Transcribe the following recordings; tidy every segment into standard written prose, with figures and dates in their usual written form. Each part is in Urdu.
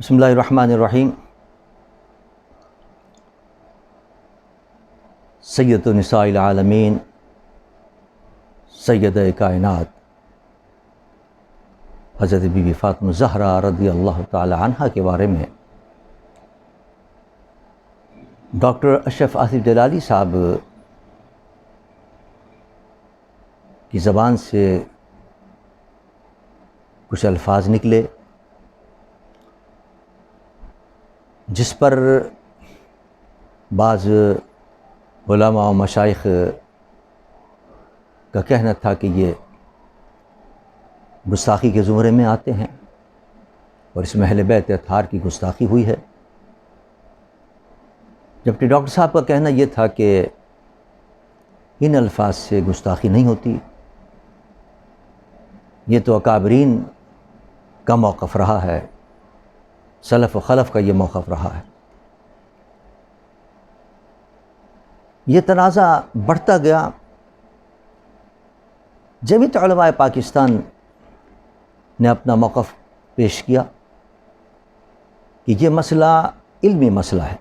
بسم اللہ الرحمن الرحیم۔ سید نساء العالمین، سیدہ کائنات حضرت بی بی فاطمہ زہرا رضی اللہ تعالی عنہا کے بارے میں ڈاکٹر اشرف آصف جلالی صاحب کی زبان سے کچھ الفاظ نکلے جس پر بعض علماء و مشائخ کا کہنا تھا کہ یہ گستاخی کے زمرے میں آتے ہیں اور اس میں اہل بیت اطہار کی گستاخی ہوئی ہے، جبکہ ڈاکٹر صاحب کا کہنا یہ تھا کہ ان الفاظ سے گستاخی نہیں ہوتی، یہ تو اکابرین کا موقف رہا ہے، سلف و خلف کا یہ موقف رہا ہے۔ یہ تنازع بڑھتا گیا، جمعیت علماء پاکستان نے اپنا موقف پیش کیا کہ یہ مسئلہ علمی مسئلہ ہے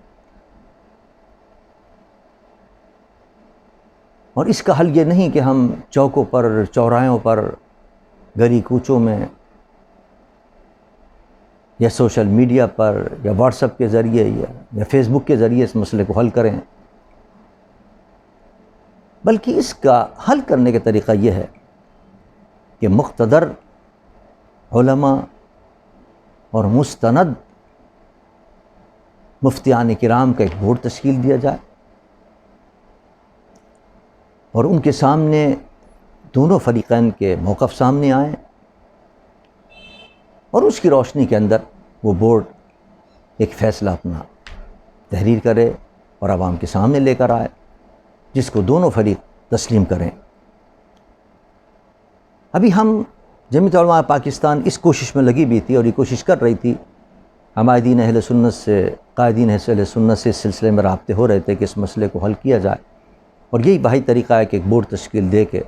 اور اس کا حل یہ نہیں کہ ہم چوکوں پر، چوراہوں پر، گلی کوچوں میں یا سوشل میڈیا پر یا واٹس ایپ کے ذریعے یا فیس بک کے ذریعے اس مسئلے کو حل کریں، بلکہ اس کا حل کرنے کا طریقہ یہ ہے کہ مقتدر علماء اور مستند مفتیان کرام کا ایک بورڈ تشکیل دیا جائے اور ان کے سامنے دونوں فریقین کے موقف سامنے آئیں اور اس کی روشنی کے اندر وہ بورڈ ایک فیصلہ اپنا تحریر کرے اور عوام کے سامنے لے کر آئے جس کو دونوں فریق تسلیم کریں۔ ابھی ہم جمعیت علماء پاکستان اس کوشش میں لگی بھی تھی اور یہ کوشش کر رہی تھی، حمایدین اہل سنت سے، قائدین اہل سنت سے اس سلسلے میں رابطے ہو رہے تھے کہ اس مسئلے کو حل کیا جائے، اور یہی واحد طریقہ ہے کہ ایک بورڈ تشکیل دے کے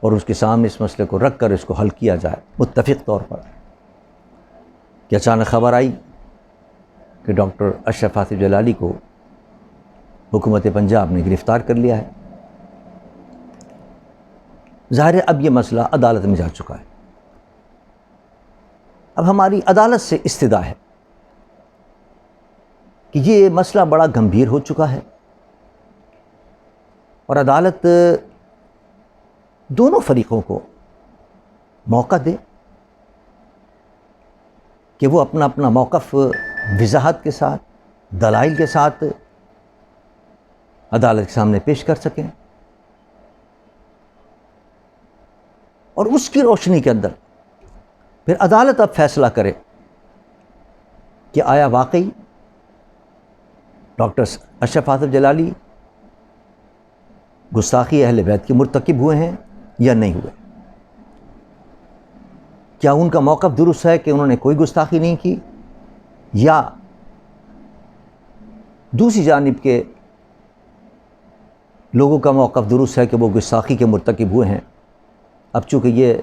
اور اس کے سامنے اس مسئلے کو رکھ کر اس کو حل کیا جائے متفق طور پر۔ کہ اچانک خبر آئی کہ ڈاکٹر اشرف آصف جلالی کو حکومت پنجاب نے گرفتار کر لیا ہے۔ ظاہر ہے اب یہ مسئلہ عدالت میں جا چکا ہے، اب ہماری عدالت سے استدعا ہے کہ یہ مسئلہ بڑا گمبھیر ہو چکا ہے اور عدالت دونوں فریقوں کو موقع دے کہ وہ اپنا اپنا موقف وضاحت کے ساتھ، دلائل کے ساتھ عدالت کے سامنے پیش کر سکیں، اور اس کی روشنی کے اندر پھر عدالت اب فیصلہ کرے کہ آیا واقعی ڈاکٹر اشرف آصف جلالی گستاخی اہل بیت کے مرتکب ہوئے ہیں یا نہیں ہوئے، کیا ان کا موقف درست ہے کہ انہوں نے کوئی گستاخی نہیں کی، یا دوسری جانب کے لوگوں کا موقف درست ہے کہ وہ گستاخی کے مرتکب ہوئے ہیں۔ اب چونکہ یہ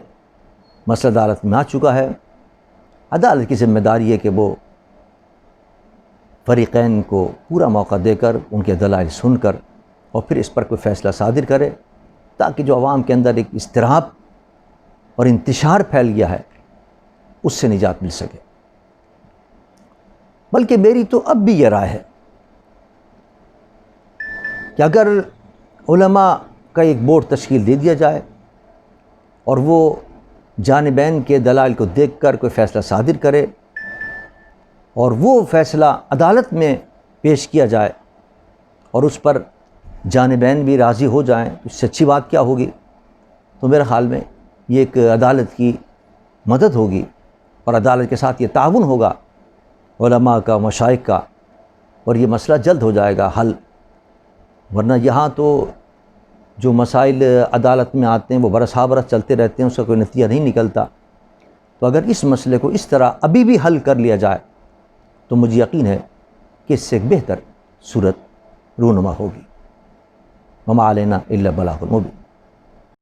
مسئلہ عدالت میں آ چکا ہے، عدالت کی ذمہ داری ہے کہ وہ فریقین کو پورا موقع دے کر ان کے دلائل سن کر اور پھر اس پر کوئی فیصلہ صادر کرے، تاکہ جو عوام کے اندر ایک اضطراب اور انتشار پھیل گیا ہے اس سے نجات مل سکے۔ بلکہ میری تو اب بھی یہ رائے ہے کہ اگر علماء کا ایک بورڈ تشکیل دے دیا جائے اور وہ جانبین کے دلائل کو دیکھ کر کوئی فیصلہ صادر کرے اور وہ فیصلہ عدالت میں پیش کیا جائے اور اس پر جانبین بھی راضی ہو جائیں، اس سے اچھی بات کیا ہوگی؟ تو میرے خیال میں یہ ایک عدالت کی مدد ہوگی اور عدالت کے ساتھ یہ تعاون ہوگا علماء کا، مشائخ کا، اور یہ مسئلہ جلد ہو جائے گا حل۔ ورنہ یہاں تو جو مسائل عدالت میں آتے ہیں وہ برس ہا برس چلتے رہتے ہیں، اس کا کوئی نتیجہ نہیں نکلتا۔ تو اگر اس مسئلے کو اس طرح ابھی بھی حل کر لیا جائے تو مجھے یقین ہے کہ اس سے ایک بہتر صورت رونما ہوگی۔ وما علینا الا البلاغ المبین۔